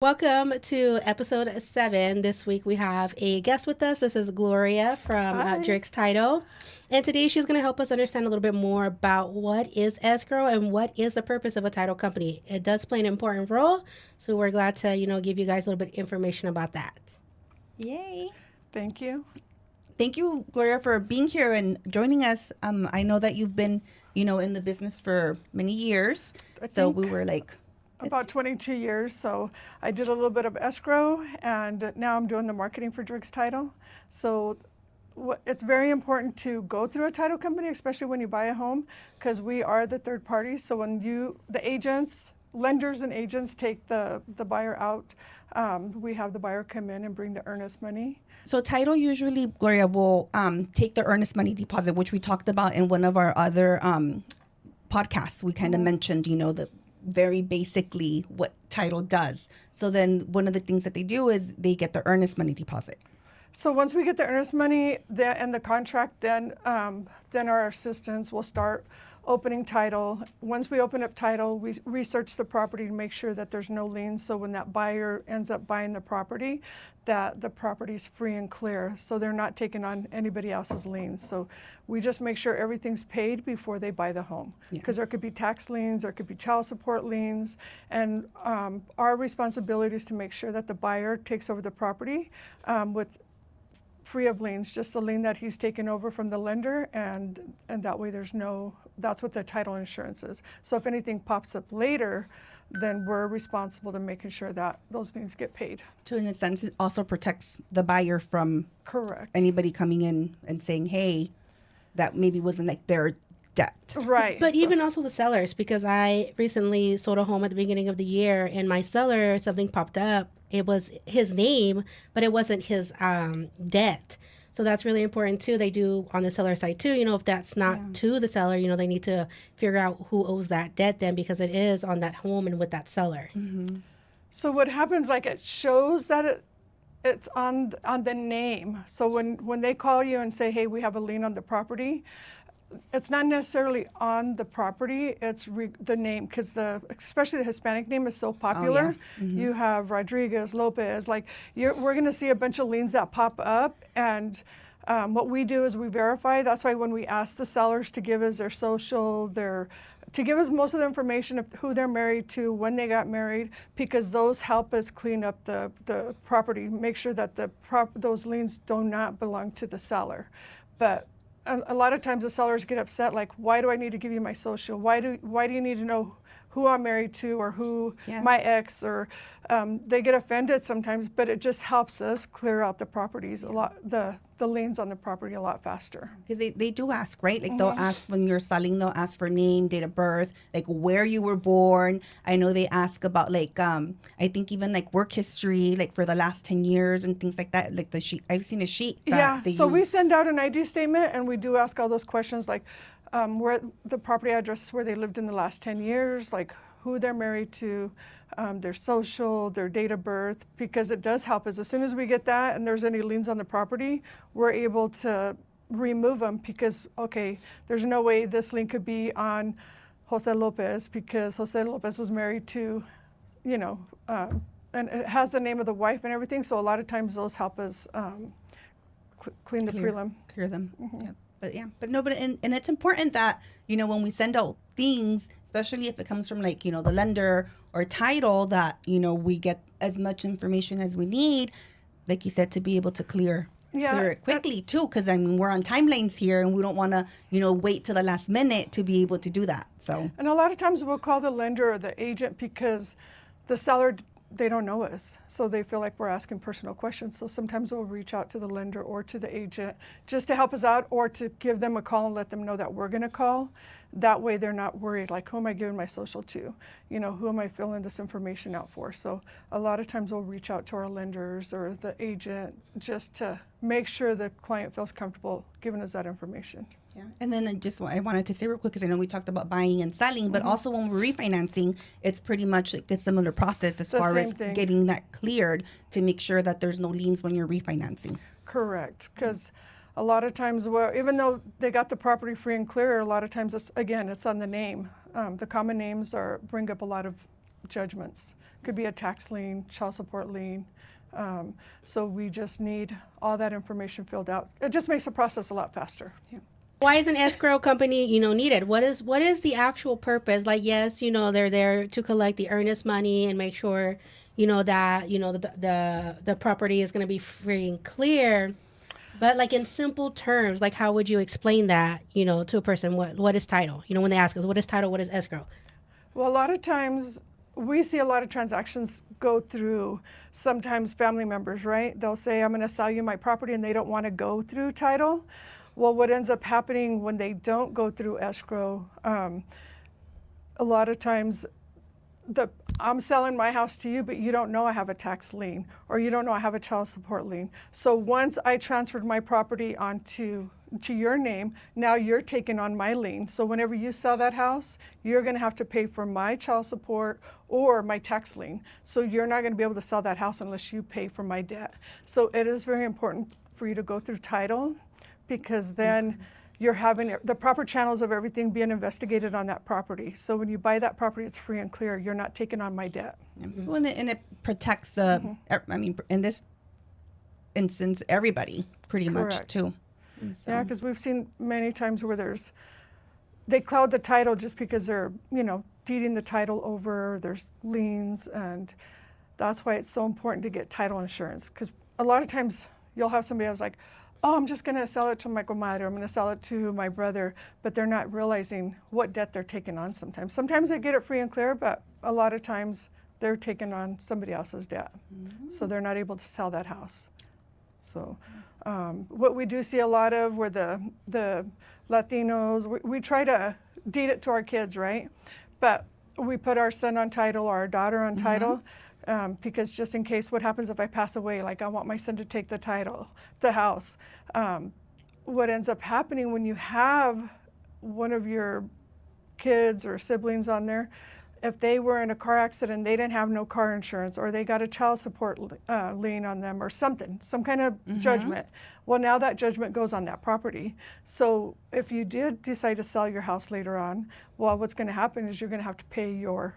Welcome to episode 7. This week we have a guest with us. This is Gloria from Hi. Driggs Title. And today she's going to help us understand a little bit more about what is escrow and what is the purpose of a title company. It does play an important role, so we're glad to, give you guys a little bit of information about that. Yay. Thank you. Thank you, Gloria, for being here and joining us. I know that you've been, in the business for many years. So we were like... About 22 years. So I did a little bit of escrow, and now I'm doing the marketing for Driggs Title. So it's very important to go through a title company, especially when you buy a home, because we are the third party. So when the agents, lenders and agents take the buyer out, we have the buyer come in and bring the earnest money. So title usually, Gloria, will take the earnest money deposit, which we talked about in one of our other podcasts. We kind of mentioned, the very basically what title does. So then one of the things that they do is they get the earnest money deposit. So once we get the earnest money and the contract, then our assistants will start opening title. Once we open up title, we research the property to make sure that there's no liens. So when that buyer ends up buying the property, that the property's free and clear. So they're not taking on anybody else's liens. So we just make sure everything's paid before they buy the home. Because there could be tax liens, there could be child support liens. And our responsibility is to make sure that the buyer takes over the property with free of liens, just the lien that he's taken over from the lender, and that way that's what the title insurance is. So if anything pops up later, then we're responsible to making sure that those liens get paid. So in a sense, it also protects the buyer from Correct. Anybody coming in and saying, hey, that maybe wasn't like their debt. Right. But even also the sellers, because I recently sold a home at the beginning of the year, and my seller, something popped up. It was his name, but it wasn't his debt. So that's really important too. They do on the seller side too. If that's not to the seller, they need to figure out who owes that debt then, because it is on that home and with that seller. Mm-hmm. So what happens, like, it shows that it's on the name. So when they call you and say, hey, we have a lien on the property, it's not necessarily on the property, it's the name, because especially the Hispanic name is so popular. Oh, yeah. Mm-hmm. You have Rodriguez, Lopez, we're going to see a bunch of liens that pop up, and what we do is we verify. That's why when we ask the sellers to give us their social, to give us most of the information of who they're married to, when they got married, because those help us clean up the property, make sure that those liens do not belong to the seller. But a lot of times the sellers get upset, like, why do I need to give you my social? Why do you need to know who I'm married to, or who my ex, or they get offended sometimes, but it just helps us clear out the properties a lot, the liens on the property a lot faster. Because they do ask, right? Like they'll ask when you're selling, they'll ask for name, date of birth, like where you were born. I know they ask about like, I think even like work history, like for the last 10 years and things like that. Like the sheet, I've seen a sheet that they so use. we send out an ID statement, and we do ask all those questions, like where the property address where they lived in the last 10 years, like who they're married to, their social, their date of birth, because it does help us. As soon as we get that and there's any liens on the property, we're able to remove them, because, okay, there's no way this lien could be on Jose Lopez, because Jose Lopez was married to, and it has the name of the wife and everything. So a lot of times those help us clean the prelim. Clear them. Mm-hmm. Yeah. And it's important that, when we send out things, especially if it comes from like, the lender or title, that, we get as much information as we need, like you said, to be able to clear it quickly too. Because we're on timelines here, and we don't want to, wait till the last minute to be able to do that. So. And a lot of times we'll call the lender or the agent, because the seller, they don't know us, so they feel like we're asking personal questions. So sometimes we'll reach out to the lender or to the agent just to help us out, or to give them a call and let them know that we're going to call. That way they're not worried, like, who am I giving my social to? Who am I filling this information out for? So a lot of times we'll reach out to our lenders or the agent just to make sure the client feels comfortable giving us that information. Yeah. And then I wanted to say real quick, because I know we talked about buying and selling, but also when we're refinancing, it's pretty much like a similar process as far as getting that cleared to make sure that there's no liens when you're refinancing. Correct, because a lot of times, even though they got the property free and clear, a lot of times it's on the name. The common names bring up a lot of judgments, could be a tax lien, child support lien. So we just need all that information filled out. It just makes the process a lot faster. Why is an escrow company, needed? What is the actual purpose? Like, yes, they're there to collect the earnest money and make sure, that, the property is going to be free and clear. But like in simple terms, like how would you explain that, to a person? What is title? When they ask us, what is title? What is escrow? Well, a lot of times we see a lot of transactions go through sometimes family members, right? They'll say, I'm going to sell you my property, and they don't want to go through title. Well, what ends up happening when they don't go through escrow, a lot of times I'm selling my house to you, but you don't know I have a tax lien, or you don't know I have a child support lien. So once I transferred my property onto your name, now you're taking on my lien. So whenever you sell that house, you're going to have to pay for my child support or my tax lien. So you're not going to be able to sell that house unless you pay for my debt. So it is very important for you to go through title, because then you're having the proper channels of everything being investigated on that property. So when you buy that property, it's free and clear. You're not taking on my debt. Well, and it protects the, I mean, in this instance, everybody pretty much Correct. too. And so- Yeah, because we've seen many times where they cloud the title just because they're, deeding the title over, there's liens, and that's why it's so important to get title insurance. Because a lot of times you'll have somebody else like, oh, I'm just going to sell it to my comadre, I'm going to sell it to my brother, but they're not realizing what debt they're taking on sometimes. Sometimes they get it free and clear, but a lot of times they're taking on somebody else's debt. So they're not able to sell that house. So what we do see a lot of where the Latinos, we try to deed it to our kids, right? But we put our son on title or our daughter on title. Because just in case, what happens if I pass away? Like, I want my son to take the title, the house. What ends up happening when you have one of your kids or siblings on there, if they were in a car accident, they didn't have no car insurance, or they got a child support lien on them, or something, some kind of judgment. Well, now that judgment goes on that property. So if you did decide to sell your house later on, well, what's going to happen is you're going to have to pay your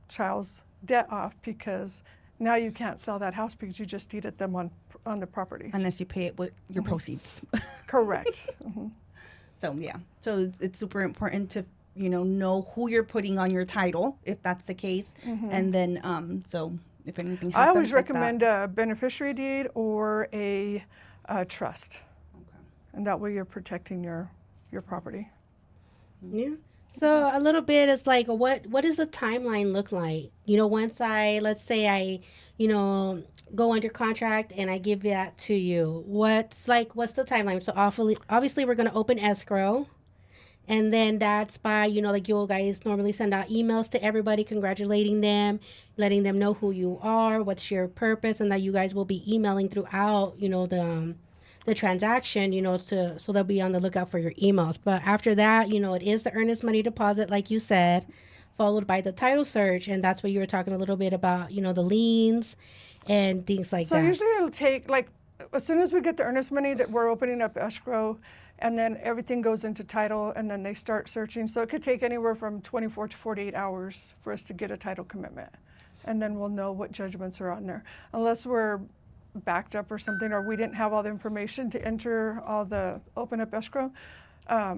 child's debt off, because now you can't sell that house because you just deeded them on the property. Unless you pay it with your proceeds. Correct. So yeah, so it's super important to know who you're putting on your title, if that's the case, and then so if anything happens, I always like recommend that, a beneficiary deed or a trust, okay. and that way you're protecting your property. Yeah. So a little bit is like, what does the timeline look like? Once let's say I, go under contract and I give that to you. What's the timeline? So obviously we're going to open escrow. And then that's by, like you guys normally send out emails to everybody congratulating them, letting them know who you are, what's your purpose, and that you guys will be emailing throughout, the transaction, so they'll be on the lookout for your emails. But after that, it is the earnest money deposit, like you said, followed by the title search. And that's what you were talking a little bit about, the liens and things like that. So usually it'll take, like, as soon as we get the earnest money, that we're opening up escrow, and then everything goes into title, and then they start searching. So it could take anywhere from 24 to 48 hours for us to get a title commitment. And then we'll know what judgments are on there. Unless we're backed up or something, or we didn't have all the information to enter all the open up escrow. But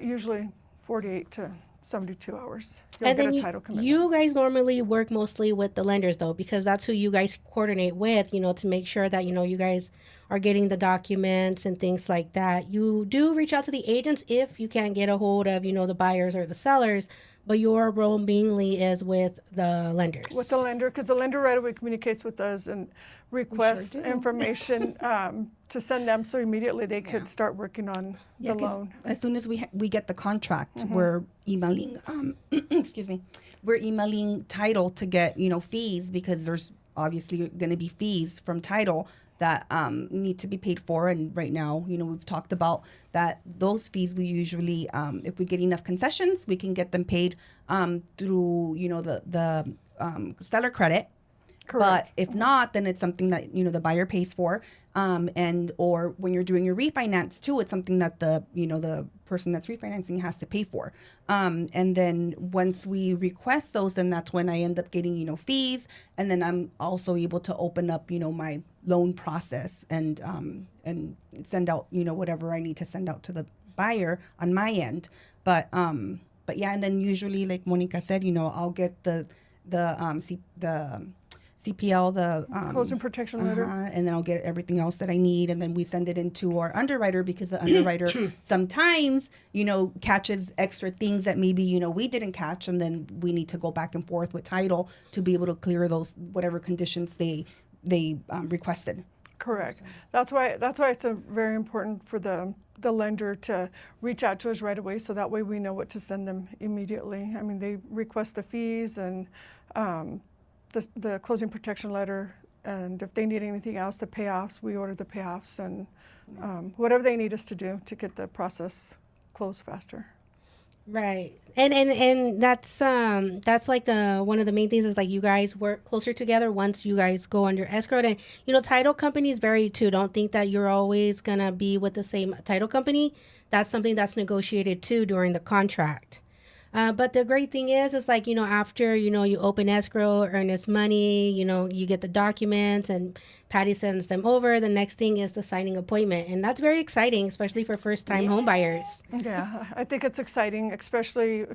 usually 48 to 72 hours, you'll And get then a title commitment. you guys normally work mostly with the lenders, though, because that's who you guys coordinate with, to make sure that, you guys are getting the documents and things like that. You do reach out to the agents if you can't get a hold of, the buyers or the sellers, but your role mainly is with the lenders. With the lender, because the lender right away communicates with us and requests do. information to send them, so immediately they could start working on the 'cause loan. as soon as we get the contract, we're emailing excuse me, we're emailing title to get fees, because there's obviously going to be fees from title that need to be paid for. And right now, we've talked about that those fees we usually, if we get enough concessions, we can get them paid through the seller credit. Correct. But if not, then it's something that, the buyer pays for. And or when you're doing your refinance too, it's something that the person that's refinancing has to pay for. And then once we request those, then that's when I end up getting, fees. And then I'm also able to open up, my loan process and send out, whatever I need to send out to the buyer on my end. But yeah, and then usually, like Monica said, I'll get the CPL, Closing protection letter. and then I'll get everything else that I need, and then we send it into our underwriter, because the underwriter sometimes, catches extra things that maybe, we didn't catch, and then we need to go back and forth with title to be able to clear those whatever conditions they requested. Correct. That's why it's very important for the lender to reach out to us right away, so that way we know what to send them immediately. I mean, they request the fees and the closing protection letter, and if they need anything else, the payoffs, we order the payoffs, and whatever they need us to do to get the process closed faster. Right. And that's like one of the main things is like you guys work closer together once you guys go under escrow. And title companies vary too. Don't think that you're always gonna be with the same title company. That's something that's negotiated too during the contract. But the great thing is like, after, you open escrow, earn this money, you get the documents and Patty sends them over. The next thing is the signing appointment. And that's very exciting, especially for first-time home buyers. Yeah, I think it's exciting, especially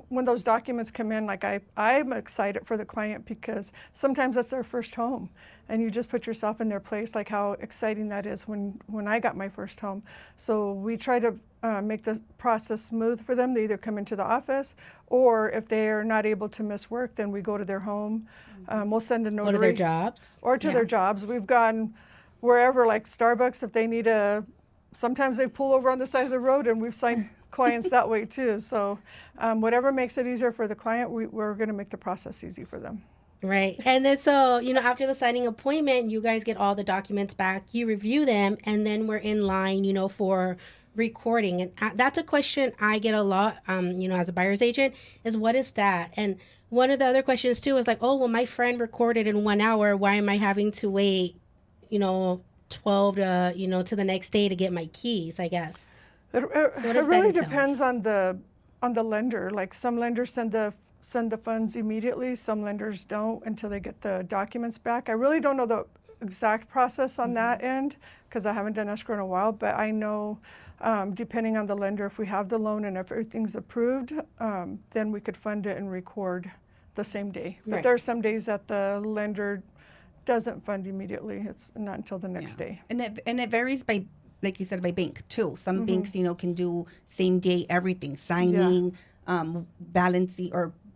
when those documents come in. Like I'm excited for the client, because sometimes that's their first home. And you just put yourself in their place, like how exciting that is when I got my first home. So we try to make the process smooth for them. They either come into the office, or if they are not able to miss work, then we go to their home. We'll send a notary. Go to their jobs. Or to their jobs. We've gone wherever, like Starbucks, if they need sometimes they pull over on the side of the road, and we've signed clients that way too. So whatever makes it easier for the client, we're going to make the process easy for them. Right. And then so, after the signing appointment, you guys get all the documents back, you review them, and then we're in line, for recording. And that's a question I get a lot, as a buyer's agent, is what is that? And one of the other questions too is like, oh, well, my friend recorded in 1 hour. Why am I having to wait, 12 to, to the next day to get my keys, I guess. It really depends on the lender. Like some lenders send the funds immediately. Some lenders don't until they get the documents back. I really don't know the exact process on that end, because I haven't done escrow in a while, but I know depending on the lender, if we have the loan and if everything's approved, then we could fund it and record the same day. But there are some days that the lender doesn't fund immediately. It's not until the next day. And it varies by, like you said, by bank too. Some banks, can do same day everything, signing,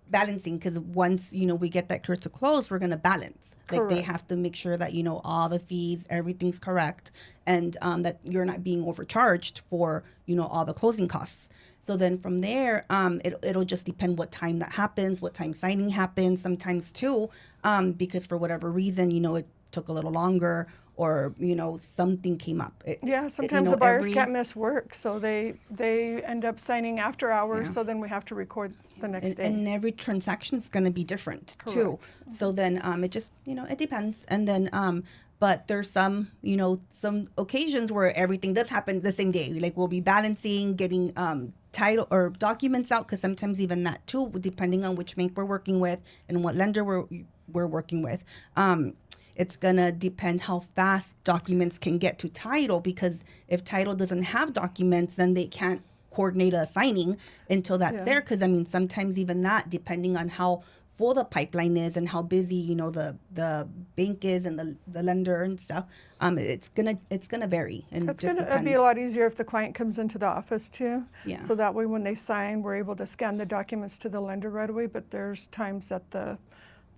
balancing, because once we get that clear to close, we're going to balance. Like they have to make sure that all the fees, everything's correct, and that you're not being overcharged for all the closing costs. So then from there, it'll just depend what time that happens, what time signing happens. Sometimes too, because for whatever reason, it took a little longer, or something came up. Sometimes the buyers can't miss work, so they end up signing after hours. So then we have to record the next day. And every transaction is going to be different too. So then it just it depends. And then but there's some occasions where everything does happen the same day. Like we'll be balancing, getting title or documents out, because sometimes even that too, depending on which bank we're working with and what lender we're working with. It's going to depend how fast documents can get to title, because if title doesn't have documents, then they can't coordinate a signing until that's there. Because, sometimes even that, depending on how full the pipeline is and how busy, the bank is and the lender and stuff, it's gonna vary. And it's going to be a lot easier if the client comes into the office too. Yeah. So that way when they sign, we're able to scan the documents to the lender right away. But there's times that the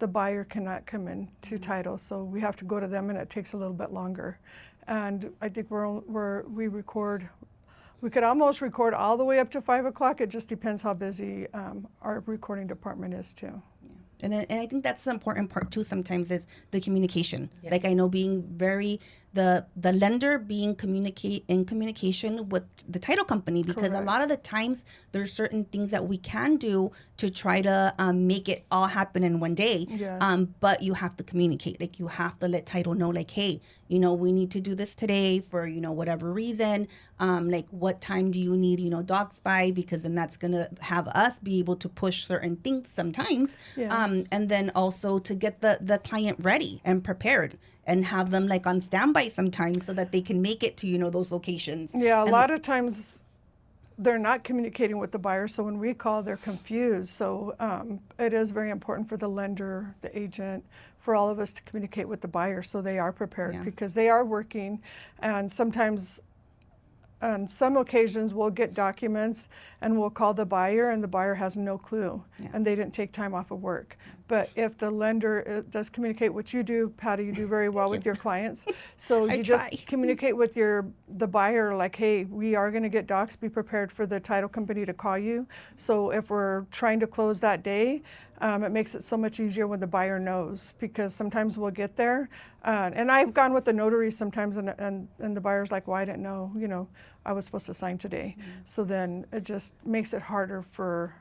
buyer cannot come in to title, so we have to go to them, and it takes a little bit longer. And I think we could almost record all the way up to 5 o'clock. It just depends how busy our recording department is too. And I think that's the important part too sometimes, is the communication. Yes. Like I know being very the lender being in communication with the title company, because a lot of the times there's certain things that we can do to try to make it all happen in one day. Yes. But you have to communicate. Like, you have to let title know, like, hey, we need to do this today for, whatever reason. Like, what time do you need, docs by? Because then that's going to have us be able to push certain things sometimes. Yeah. And then also to get the client ready and prepared and have them like on standby sometimes so that they can make it to, those locations. Yeah, a And lot of times they're not communicating with the buyer, so when we call, they're confused. So it is very important for the lender, the agent, for all of us to communicate with the buyer so they are prepared, because they are working, and sometimes on some occasions we'll get documents and we'll call the buyer and the buyer has no clue and they didn't take time off of work. But if the lender does communicate, which you do, Patty, you do very well with your clients. So you just communicate with the buyer like, hey, we are going to get docs, be prepared for the title company to call you. So if we're trying to close that day, it makes it so much easier when the buyer knows, because sometimes we'll get there. And I've gone with the notary sometimes and the buyer's like, well, I didn't know, I was supposed to sign today. So then it just makes it harder for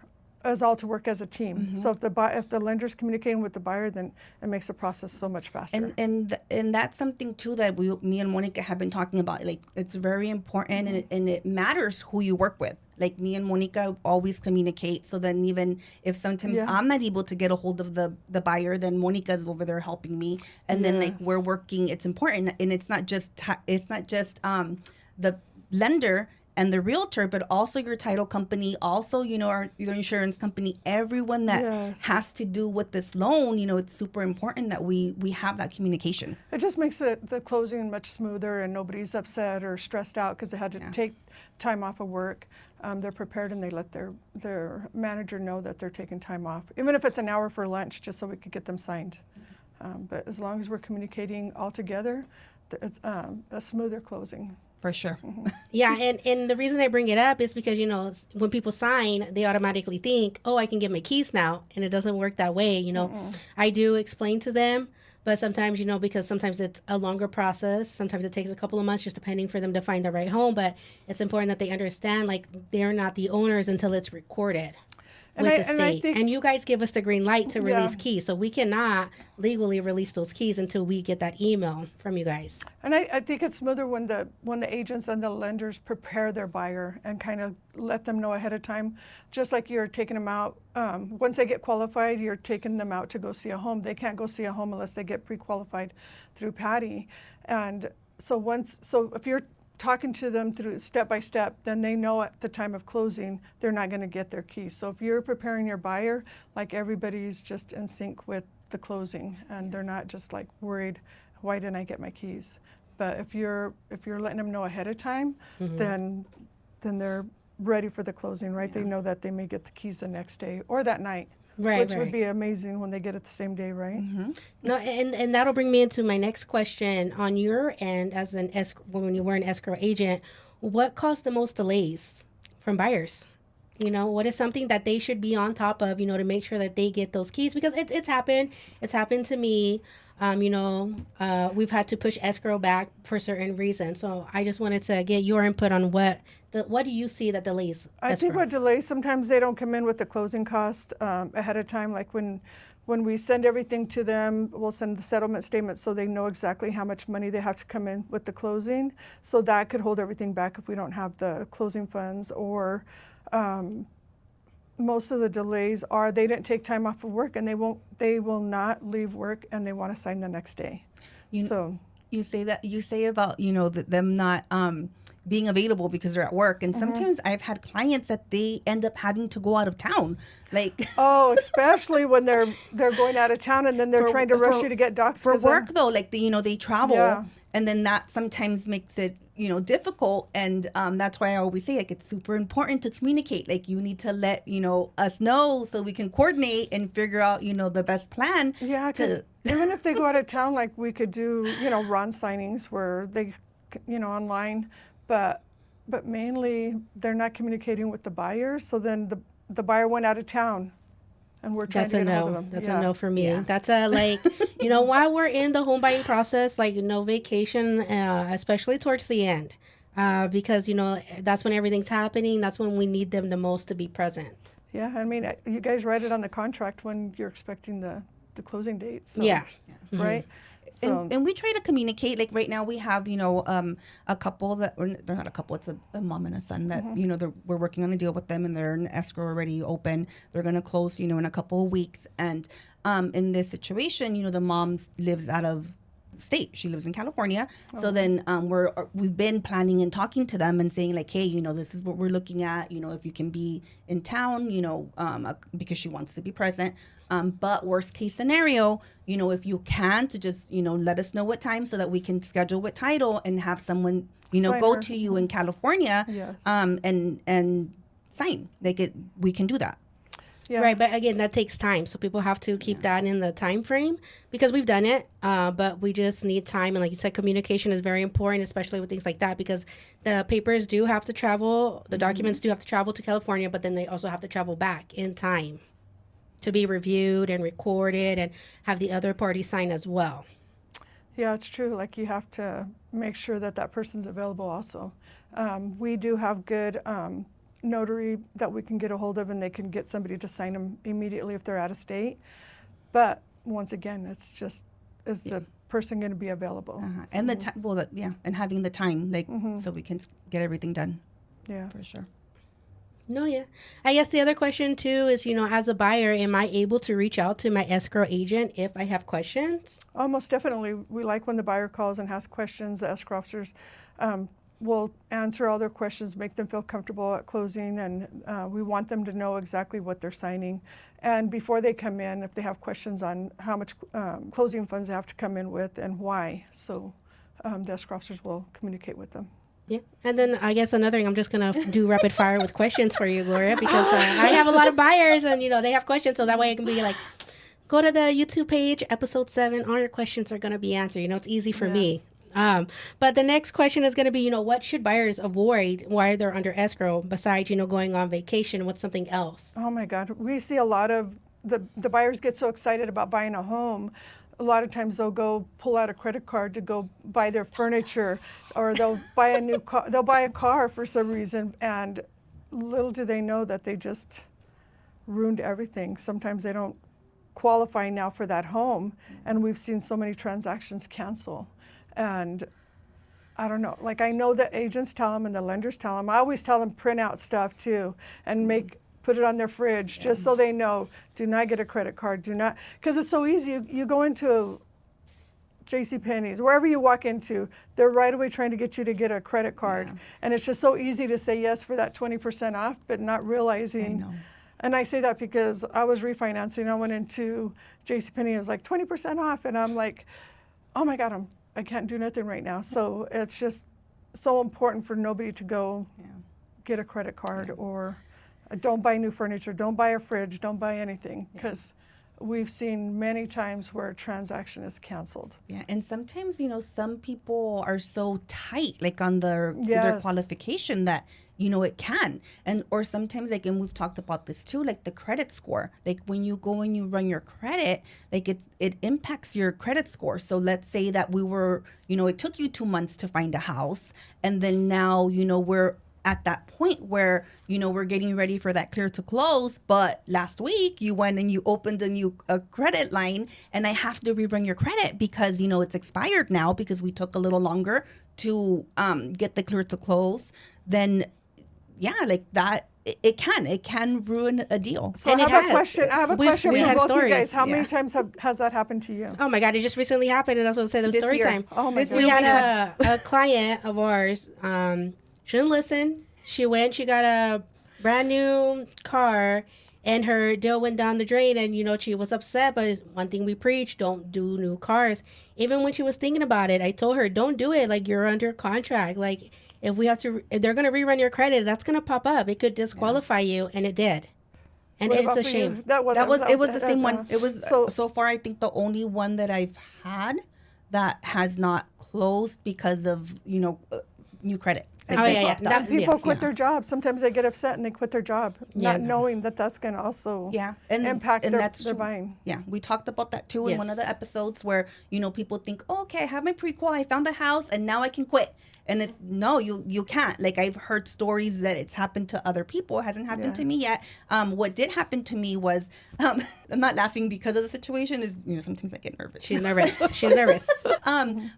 us all to work as a team. So if the lender's communicating with the buyer, then it makes the process so much faster. And that's something too that me and Monica have been talking about. Like, it's very important and it matters who you work with. Like, me and Monica always communicate. So then even if sometimes I'm not able to get a hold of the buyer, then Monica's over there helping me. And then like we're working, it's important. And it's not just the lender and the realtor, but also your title company, also, your insurance company, everyone that has to do with this loan, it's super important that we have that communication. It just makes the closing much smoother and nobody's upset or stressed out because they had to take time off of work. They're prepared and they let their manager know that they're taking time off, even if it's an hour for lunch, just so we could get them signed. But as long as we're communicating all together, it's a smoother closing. For sure. Yeah, and the reason I bring it up is because, when people sign, they automatically think, oh, I can get my keys now. And it doesn't work that way, I do explain to them, but sometimes, because sometimes it's a longer process. Sometimes it takes a couple of months just depending for them to find the right home. But it's important that they understand, like, they're not the owners until it's recorded with the state. And you guys give us the green light to release keys. So we cannot legally release those keys until we get that email from you guys. And I think it's smoother when the agents and the lenders prepare their buyer and kind of let them know ahead of time. Just like you're taking them out, once they get qualified, you're taking them out to go see a home. They can't go see a home unless they get pre-qualified through Patty. And so if you're talking to them through step by step, then they know at the time of closing they're not going to get their keys. So if you're preparing your buyer, like, everybody's just in sync with the closing and they're not just like worried, why didn't I get my keys? But if you're letting them know ahead of time, then they're ready for the closing, right? They know that they may get the keys the next day or that night. Which would be amazing when they get it the same day, right? No, and that'll bring me into my next question. On your end, as when you were an escrow agent, what caused the most delays from buyers? What is something that they should be on top of, to make sure that they get those keys? Because it's happened. It's happened to me. We've had to push escrow back for certain reasons. So I just wanted to get your input on what do you see that delays escrow? I think what delays, sometimes they don't come in with the closing cost ahead of time. Like when we send everything to them, we'll send the settlement statement so they know exactly how much money they have to come in with the closing. So that could hold everything back if we don't have the closing funds. Or most of the delays are they didn't take time off of work and they will not leave work and they want to sign the next day. You say about them not being available because they're at work, and sometimes I've had clients that they end up having to go out of town, like especially when they're going out of town and then they're trying to rush you to get docs for work though, like they travel and then that sometimes makes it difficult. And that's why I always say, like, it's super important to communicate. Like, you need to let us know so we can coordinate and figure out the best plan. Even if they go out of town, like, we could do RON signings where they online, but mainly they're not communicating with the buyer. So then the buyer went out of town and we're trying That's to a get a hold of no. them. That's Yeah. a no for me. Yeah. That's a like, while we're in the home buying process, like no vacation, especially towards the end, because that's when everything's happening. That's when we need them the most to be present. Yeah, I mean, you guys write it on the contract when you're expecting the closing date. So, Yeah. right? So, And we try to communicate. Like right now, we have a couple that, or they're not a couple. It's a mom and a son that we're working on a deal with them, and they're in escrow already open. They're gonna close in a couple of weeks. And in this situation, the mom lives out of state. She lives in California. So then we've been planning and talking to them and saying like, hey, this is what we're looking at. If you can be in town, because she wants to be present. But worst case scenario, if you can, to just let us know what time so that we can schedule with title and have someone Sign go her. to you in California, Yes. and sign. We can do that. yeah. Right, but again, that takes time, so people have to keep that in the time frame because we've done it, but we just need time. And like you said, communication is very important, especially with things like that, because the papers do have to travel, the documents do have to travel to California, but then they also have to travel back in time to be reviewed and recorded and have the other party sign as well. Yeah, it's true. Like you have to make sure that that person's available also. We do have good notary that we can get a hold of, and they can get somebody to sign them immediately if they're out of state. But once again, it's just, is the person going to be available? And the time, and having the time, so we can get everything done. Yeah. For sure. No, yeah. I guess the other question too is, as a buyer, am I able to reach out to my escrow agent if I have questions? Almost definitely. We like when the buyer calls and has questions. The escrow officers will answer all their questions, make them feel comfortable at closing, and we want them to know exactly what they're signing. And before they come in, if they have questions on how much closing funds they have to come in with and why, so the escrow officers will communicate with them. Yeah. And then I guess another thing, I'm just going to do rapid fire with questions for you, Gloria, because I have a lot of buyers and, they have questions. So that way I can be like, go to the YouTube page, episode 7. All your questions are going to be answered. It's easy for me. But the next question is going to be, what should buyers avoid while they're under escrow besides, going on vacation? What's something else? Oh my God. We see a lot of the buyers get so excited about buying a home. A lot of times they'll go pull out a credit card to go buy their furniture, or they'll buy a new car. They'll buy a car for some reason, and little do they know that they just ruined everything. Sometimes they don't qualify now for that home, and we've seen so many transactions cancel. And I don't know, like I know the agents tell them and the lenders tell them. I always tell them print out stuff too and put it on their fridge just so they know. Do not get a credit card. Do not, because it's so easy. You go into JCPenney's, wherever you walk into, they're right away trying to get you to get a credit card. And it's just so easy to say yes for that 20% off, but not realizing. I know. And I say that because I was refinancing. I went into JCPenney, it was like 20% off. And I'm like, oh my God, I can't do nothing right now. So it's just so important for nobody to go get a credit card or don't buy new furniture, don't buy a fridge, don't buy anything, because we've seen many times where a transaction is canceled. Yeah, and sometimes, some people are so tight, like on their qualification that, it can. Or sometimes, like, and we've talked about this too, like the credit score. Like when you go and you run your credit, like it impacts your credit score. So let's say that we were, it took you 2 months to find a house, and then now, we're at that point where, we're getting ready for that clear to close, but last week you went and you opened a new credit line, and I have to rerun your credit because, it's expired now because we took a little longer to get the clear to close. Then, like that, it can ruin a deal. So I have a question. I have a question we for had both of you stories. guys. How many times has that happened to you? Oh my God, it just recently happened, and that's what I said. It was This story year. time. Oh my This God. We had a client of ours. She didn't listen. She got a brand new car, and her deal went down the drain. And she was upset. But one thing we preach: don't do new cars. Even when she was thinking about it, I told her, don't do it. Like, you're under contract. Like, if they're gonna rerun your credit, that's gonna pop up. It could disqualify you, and it did. And What it's about a for shame. you? It was the same one. It was so so far, I think the only one that I've had that has not closed because of new credit. Like, Oh, they yeah, yeah. popped up. That- People yeah. quit their job. Sometimes they get upset and they quit their job, Yeah. not knowing that that's going to also Yeah, and impact and their, that's their true. buying. Yeah, we talked about that too in one of the Yes. episodes where people think, oh, okay, I have my prequel, I found a house, and now I can quit. And it's no, you can't. Like, I've heard stories that it's happened to other people. It hasn't happened to me yet. What did happen to me was, I'm not laughing because of the situation. Is sometimes I get nervous. She's nervous. She's nervous.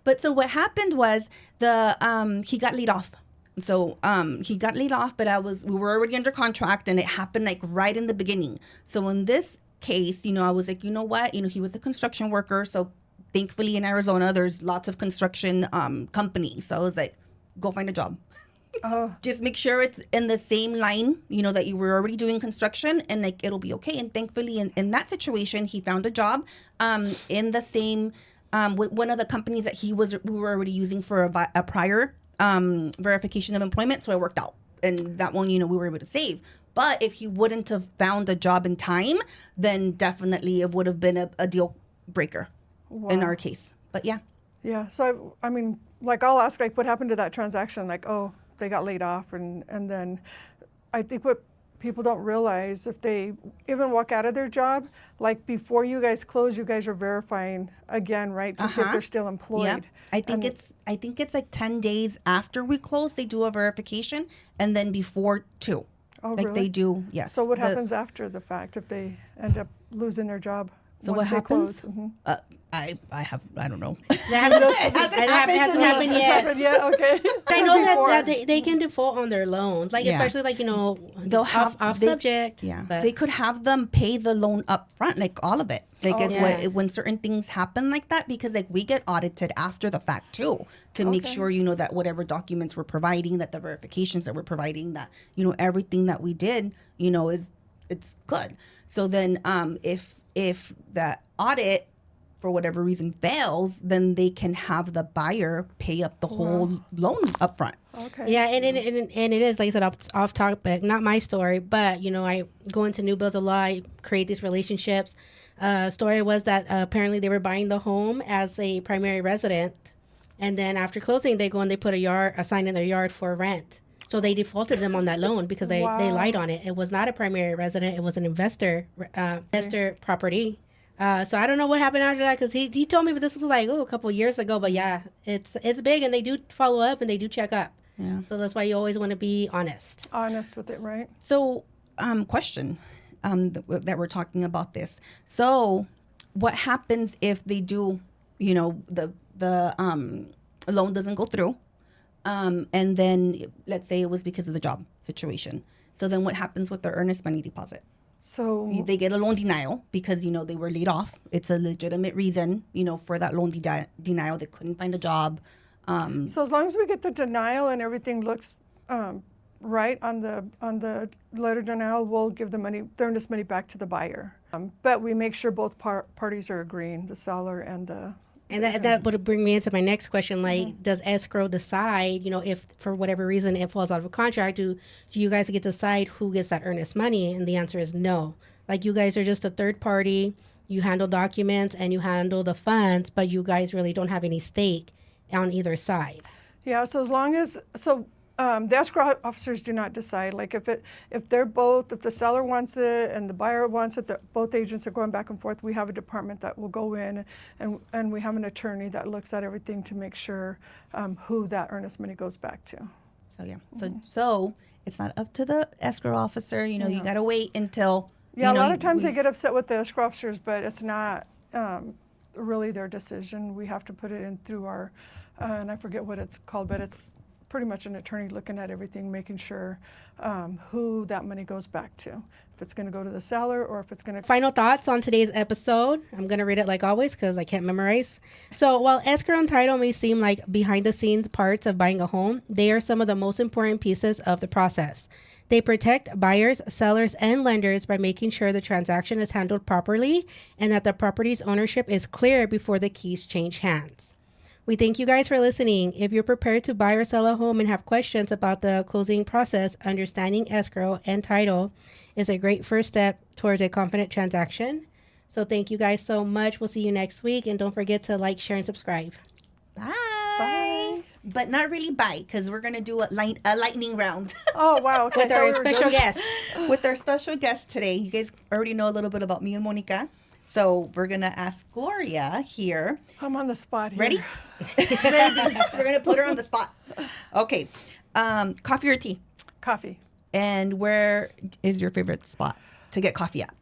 But so what happened was he got laid off. So he got laid off, but we were already under contract, and it happened like right in the beginning. So in this case, I was like, you know what? He was a construction worker. So thankfully in Arizona, there's lots of construction companies. So I was like, go find a job. Just make sure it's in the same line, that you were already doing construction, and like it'll be okay. And thankfully in that situation, he found a job in the same with one of the companies that we were already using for a prior verification of employment. So it worked out. And that one, we were able to save. But if he wouldn't have found a job in time, then definitely it would have been a deal breaker in our case. But yeah. Yeah. So, I mean, like, I'll ask, like, what happened to that transaction? Like, oh, they got laid off. And then I think what people don't realize, if they even walk out of their job, like, before you guys close, you guys are verifying again, right? To see if they're still employed. Yep. I think it's like 10 days after we close, they do a verification, and then before too. Oh, like really? they do, yes. So what happens after the fact if they end up losing their job? So once what they close? happens? I don't know. That hasn't happened yet. Yeah, okay. I know Before. that they can default on their loans, like especially like They'll have off subject. Yeah, but- they could have them pay the loan up front, like all of it. Like it's Yeah. when certain things happen like that, because like we get audited after the fact too, to make sure that whatever documents we're providing, that the verifications that we're providing, that everything that we did, it's good. So then if that audit for whatever reason fails, then they can have the buyer pay up the whole loan up front. Okay. Yeah, and it is, like I said, off topic, not my story, but I go into new builds a lot, I create these relationships. Story was that apparently they were buying the home as a primary resident, and then after closing, they go and they put a sign in their yard for rent. So they defaulted them on that loan because they lied on it. It was not a primary resident; it was an investor property. So I don't know what happened after that, because he told me, but this was like a couple years ago. But yeah, it's big, and they do follow up and they do check up. Yeah. So that's why you always want to be honest. Honest with it, right? So, question, that we're talking about this. So, what happens if they do, the loan doesn't go through, and then let's say it was because of the job situation. So then what happens with their earnest money deposit? So They get a loan denial because, they were laid off. It's a legitimate reason, for that loan denial. They couldn't find a job. So as long as we get the denial and everything looks right on the letter denial, we'll give the earnest money back to the buyer. But we make sure both parties are agreeing, the seller and the. And that would bring me into my next question. Like, does escrow decide, if for whatever reason it falls out of a contract, do you guys get to decide who gets that earnest money? And the answer is no. Like, you guys are just a third party. You handle documents and you handle the funds, but you guys really don't have any stake on either side. Yeah, so as long as the escrow officers do not decide. Like if the seller wants it and the buyer wants it, both agents are going back and forth. We have a department that will go in, and we have an attorney that looks at everything to make sure who that earnest money goes back to. So yeah, so it's not up to the escrow officer. You gotta wait until. Yeah, a lot of times they get upset with the escrow officers, but it's not really their decision. We have to put it in through our, and I forget what it's called, but it's pretty much an attorney looking at everything, making sure who that money goes back to. If it's going to go to the seller or if it's going to. Final thoughts on today's episode. I'm going to read it like always because I can't memorize. So while escrow and title may seem like behind the scenes parts of buying a home, they are some of the most important pieces of the process. They protect buyers, sellers, and lenders by making sure the transaction is handled properly and that the property's ownership is clear before the keys change hands. We thank you guys for listening. If you're prepared to buy or sell a home and have questions about the closing process, understanding escrow and title is a great first step towards a confident transaction. So thank you guys so much. We'll see you next week. And don't forget to like, share, and subscribe. Bye. Bye. but not really bite because we're gonna do a lightning round Oh, wow. Okay. With I thought our we were special doing- guest. with our special guest today. You guys already know a little bit about me and Monica, so we're gonna ask Gloria here. I'm on the spot here. Ready? We're gonna put her on the spot. Okay, coffee or tea? Coffee. And where is your favorite spot to get coffee at?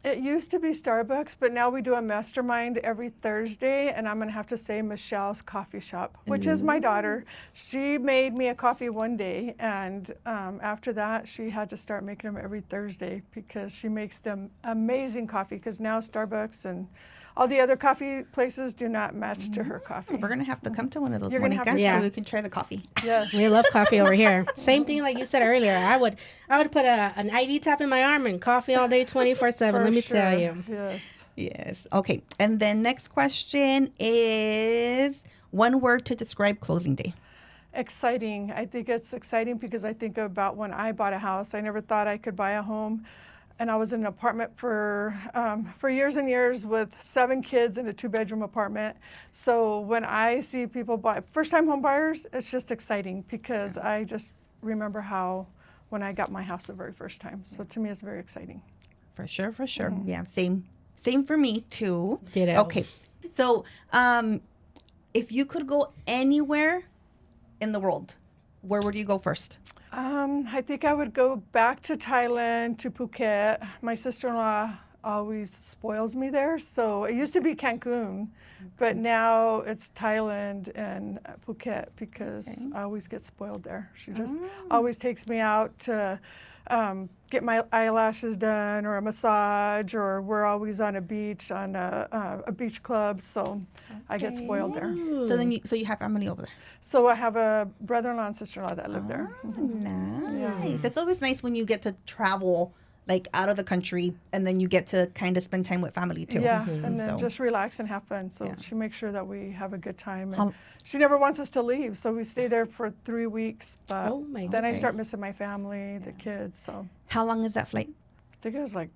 It used to be Starbucks, but now we do a mastermind every Thursday, and I'm going to have to say Michelle's Coffee Shop, which is my daughter. She made me a coffee one day, and after that, she had to start making them every Thursday because she makes them amazing coffee, because now Starbucks and all the other coffee places do not match to her coffee. We're gonna have to come to one of those, You're gonna have Monica, to- Yeah. so we can try the coffee. Yes. We love coffee over here. Same thing like you said earlier. I would put an IV tap in my arm and coffee all day 24/7. For Let me tell sure. you. Yes. Yes. Okay. And then next question is one word to describe closing day. Exciting. I think it's exciting because I think about when I bought a house. I never thought I could buy a home, and I was in an apartment for years and years with 7 kids in a 2-bedroom apartment. So when I see people buy first-time home buyers, it's just exciting because I just remember how when I got my house the very first time. So to me, it's very exciting. For sure. For sure. Yeah. Same for me too. Ditto. Okay. So, if you could go anywhere in the world, where would you go first? I think I would go back to Thailand, to Phuket. My sister-in-law always spoils me there. So it used to be Cancun, but now it's Thailand and Phuket because I always get spoiled there. She just always takes me out to get my eyelashes done or a massage, or we're always on a beach, on a beach club. So I get spoiled there. So then you have family over there. So I have a brother-in-law and sister-in-law that live there. Nice. It's always nice when you get to travel like out of the country and then you get to kind of spend time with family too. Yeah, and then So- just relax and have fun. So Yeah. she makes sure that we have a good time. How- And she never wants us to leave, so we stay there for 3 weeks. But Oh my then I Okay. start missing my family, the kids. So How long is that flight? I think it was like,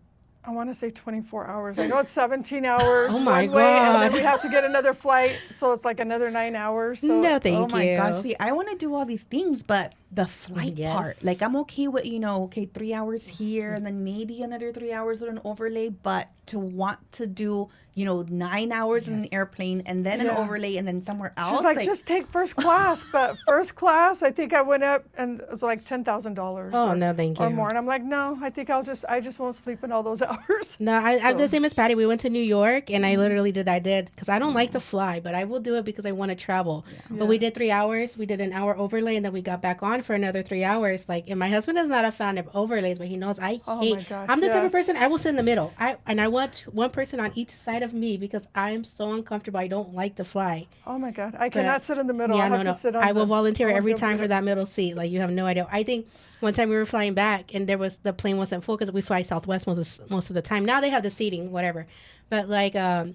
I want to say 24 hours. I know it's 17 hours Oh my one way, and then God. we have to get another flight, so it's like another 9 hours. So No, thank you. Oh my gosh. See, I want to do all these things, but the flight Yes. part, like I'm okay with, 3 hours here and then maybe another 3 hours with an overlay, but to want to do, 9 hours in an airplane and then an Yeah. overlay and then somewhere else. she's like, just take first class. But first class, I think I went up and it was like $10,000. Oh, no, thank Or you. more. And I'm like, no, I think I just won't sleep in all those hours. No, I'm the So- same as Patty. We went to New York, and I literally did because I don't like to fly, but I will do it because I want to travel. But we did 3 hours. We did an hour overlay, and then we got back on for another 3 hours. Like, and my husband is not a fan of overlays, but he knows I Oh hate. my God, I'm the type of yes. person I will sit in the middle. I want one person on each side of me because I'm so uncomfortable. I don't like to fly. Oh my God. I cannot sit in the middle. Yeah, I have no. to sit on I will the- volunteer I won't every be able time to- for that middle seat. Like, you have no idea. I think one time we were flying back, and the plane wasn't full because we fly Southwest most of the time. Now they have the seating, whatever. But like, I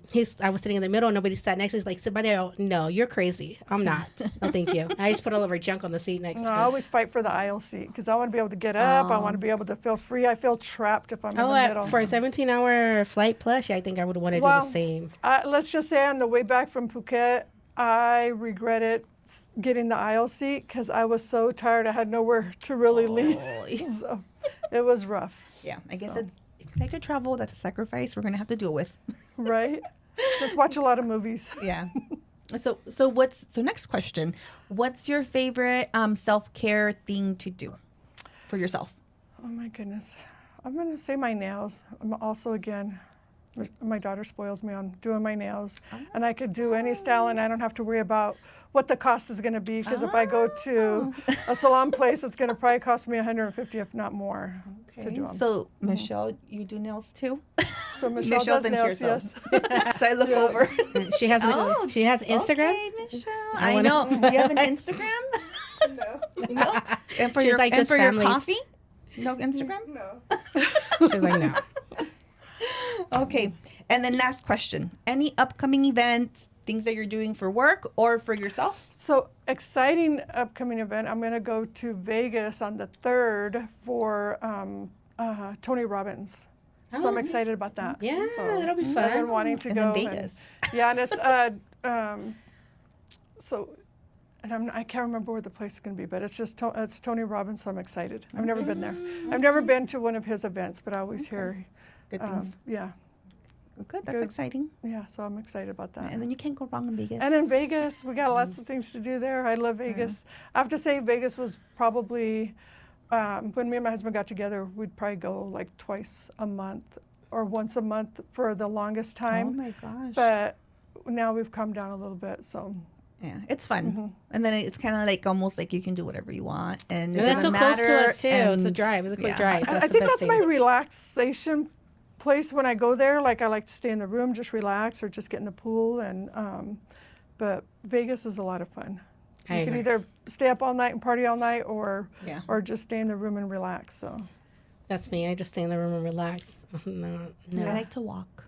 was sitting in the middle, and nobody sat next to us. Like, sit by there. Oh, no, you're crazy. I'm not. No, thank you. I just put all of our junk on the seat next No, to I me. always fight for the aisle seat because I want to be able to get up. I want to be able to feel free. I feel trapped if I'm in the middle. For a 17-hour flight plus, yeah, I think I would want to do Well, the same. Let's just say on the way back from Phuket, I regretted getting the aisle seat because I was so tired. I had nowhere to really lean. So it was rough, Yeah, I guess if you like to travel, that's a sacrifice we're going to have to deal with. right? Just watch a lot of movies. Yeah. So next question. What's your favorite self-care thing to do for yourself? Oh my goodness. I'm going to say my nails. I'm also, again, my daughter spoils me on doing my nails. And I could do any style and I don't have to worry about what the cost is going to be. Because if I go to a salon place, it's going to probably cost me $150, if not more, to do them. So, Michelle, you do nails too? So Michelle Michelle's does in nails, here, so. yes. So I look over. She has she has Instagram. Okay, Michelle. I know. You have an Instagram? No. And for She's your like and just for your families. coffee? No Instagram? No. She's like, no. Okay. And then last question. Any upcoming events, things that you're doing for work or for yourself? So exciting upcoming event. I'm going to go to Vegas on the 3rd for Tony Robbins. So I'm excited about that. Yeah, so that'll be I've fun. been wanting to And go. then Vegas. Yeah, and it's so and I can't remember where the place is going to be, but it's Tony Robbins, so I'm excited. I've never been there. I've never been to one of his events, but I always hear, Good things. yeah, Good. That's good. exciting. yeah. So I'm excited about that. And then you can't go wrong in Vegas. And in Vegas, we got lots of things to do there. I love Vegas. I have to say, Vegas was probably, when me and my husband got together, we'd probably go like twice a month or once a month for the longest Oh time. my gosh. But now we've come down a little bit, so. Yeah, it's fun. And then it's kind of like almost like you can do whatever you want. And it And that's so doesn't close to matter, us too. It's a and- drive. It's a quick yeah. drive. That's I the think best that's my thing. relaxation place when I go there. Like I like to stay in the room, just relax, or just get in the pool. And but Vegas is a lot of fun. I You can agree. either stay up all night and party all night, or Yeah. just stay in the room and relax. So That's me. I just stay in the room and relax. No, no. I like to walk,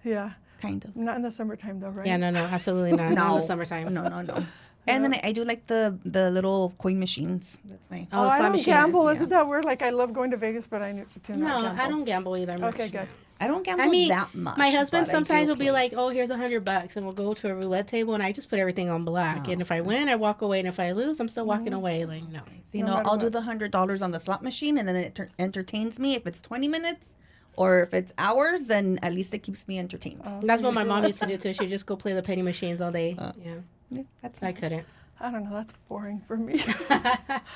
yeah, kind of. not in the summertime though, right? Yeah, no, absolutely not. Not in the summertime. No. And then I do like the little coin machines. That's my. Oh, the I slot don't machines. gamble. Yeah. Isn't that weird? Like I love going to Vegas, but I do not No, gamble. I don't gamble either. Much. Okay, good. I don't gamble I mean, that much. my husband but I do sometimes will be play. like, "Oh, here's $100," and we'll go to a roulette table, and I just put everything on black. And if I win, I walk away, and if I lose, I'm still walking away. Like, no. So, you No know, matter I'll do what. the $100 on the slot machine, and then it entertains me. If it's 20 minutes, or if it's hours, then at least it keeps me entertained. That's what my mom used to do too. She'd just go play the penny machines all day. Yeah, Yeah, that's I couldn't. I don't know. That's boring for me.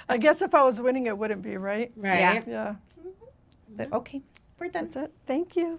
I guess if I was winning, it wouldn't be, right? Right. Yeah. Yeah. But okay, we're done. That's it. Thank you.